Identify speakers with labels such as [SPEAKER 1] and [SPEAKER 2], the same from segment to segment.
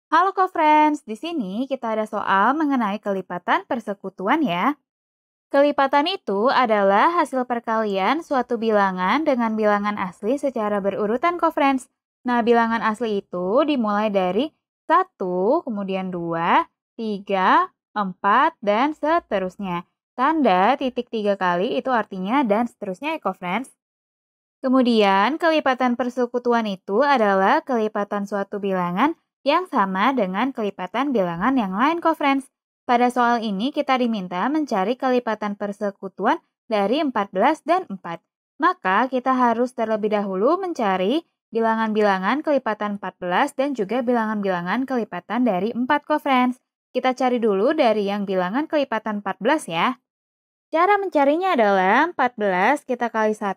[SPEAKER 1] Halo co-friends, di sini kita ada soal mengenai kelipatan persekutuan ya. Kelipatan itu adalah hasil perkalian suatu bilangan dengan bilangan asli secara berurutan co-friends. Nah, bilangan asli itu dimulai dari 1, kemudian 2, 3, 4, dan seterusnya. Tanda titik 3 kali itu artinya dan seterusnya ya co-friends. Kemudian, kelipatan persekutuan itu adalah kelipatan suatu bilangan yang sama dengan kelipatan bilangan yang lain kok, friends. Pada soal ini kita diminta mencari kelipatan persekutuan dari 14 dan 4. Maka kita harus terlebih dahulu mencari bilangan-bilangan kelipatan 14 dan juga bilangan-bilangan kelipatan dari 4 kok, friends. Kita cari dulu dari yang bilangan kelipatan 14 ya. Cara mencarinya adalah 14 kita kali 1,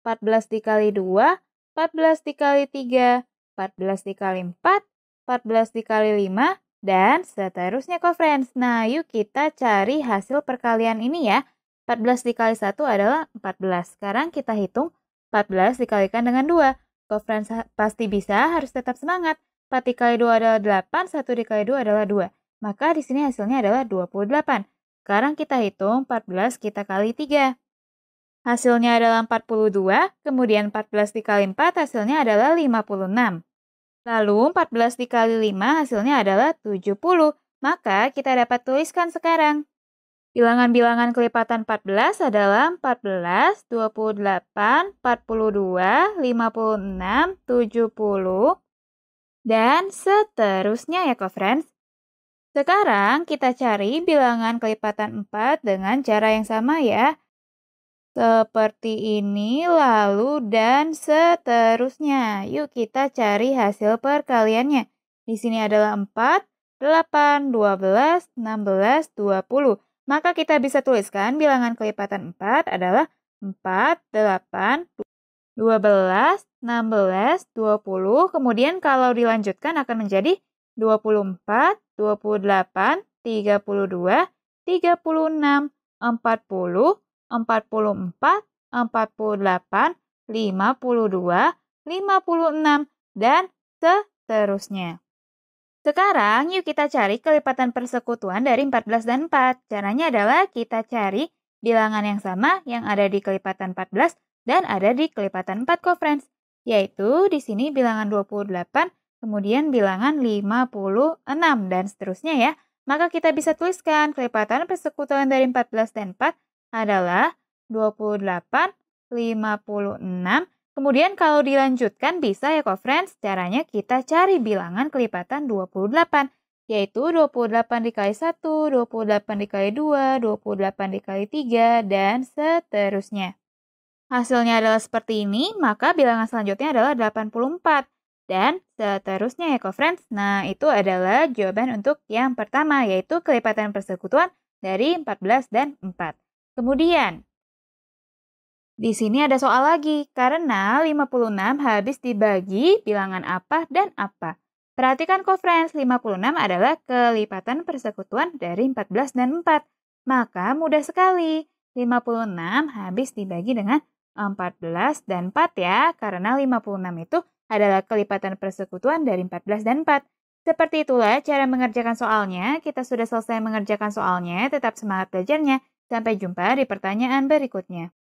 [SPEAKER 1] 14 dikali 2, 14 dikali 3, 14 dikali 4, 14 dikali 5, dan seterusnya kok friends. Nah yuk kita cari hasil perkalian ini ya. 14 dikali 1 adalah 14. Sekarang kita hitung 14 dikalikan dengan 2. Kok friends pasti bisa, harus tetap semangat. 4 dikali 2 adalah 8, 1 dikali 2 adalah 2. Maka di sini hasilnya adalah 28. Sekarang kita hitung 14 kita kali 3. Hasilnya adalah 42, kemudian 14 dikali 4 hasilnya adalah 56. Lalu 14 dikali 5 hasilnya adalah 70. Maka kita dapat tuliskan sekarang. Bilangan-bilangan kelipatan 14 adalah 14, 28, 42, 56, 70, dan seterusnya ya kok friends. Sekarang kita cari bilangan kelipatan 4 dengan cara yang sama ya. Seperti ini, lalu dan seterusnya. Yuk kita cari hasil perkaliannya. Di sini adalah 4, 8, 12, 16, 20. Maka kita bisa tuliskan bilangan kelipatan 4 adalah 4, 8, 12, 16, 20. Kemudian kalau dilanjutkan akan menjadi 24, 28, 32, 36, 40, 44, 48, 52, 56, dan seterusnya. Sekarang yuk kita cari kelipatan persekutuan dari 14 dan 4. Caranya adalah kita cari bilangan yang sama yang ada di kelipatan 14 dan ada di kelipatan 4 kok friends. Yaitu di sini bilangan 28, kemudian bilangan 56 dan seterusnya ya. Maka kita bisa tuliskan kelipatan persekutuan dari 14 dan 4 adalah 28, 56. Kemudian kalau dilanjutkan bisa ya kok friends. Caranya kita cari bilangan kelipatan 28. Yaitu 28 dikali 1, 28 dikali 2, 28 dikali 3, dan seterusnya. Hasilnya adalah seperti ini, maka bilangan selanjutnya adalah 84. Dan seterusnya ya kok friends. Nah itu adalah jawaban untuk yang pertama, yaitu kelipatan persekutuan dari 14 dan 4. Kemudian, di sini ada soal lagi, karena 56 habis dibagi bilangan apa dan apa. Perhatikan kok friends, 56 adalah kelipatan persekutuan dari 14 dan 4. Maka mudah sekali, 56 habis dibagi dengan 14 dan 4 ya, karena 56 itu adalah kelipatan persekutuan dari 14 dan 4. Seperti itulah cara mengerjakan soalnya. Kita sudah selesai mengerjakan soalnya, tetap semangat belajarnya. Sampai jumpa di pertanyaan berikutnya.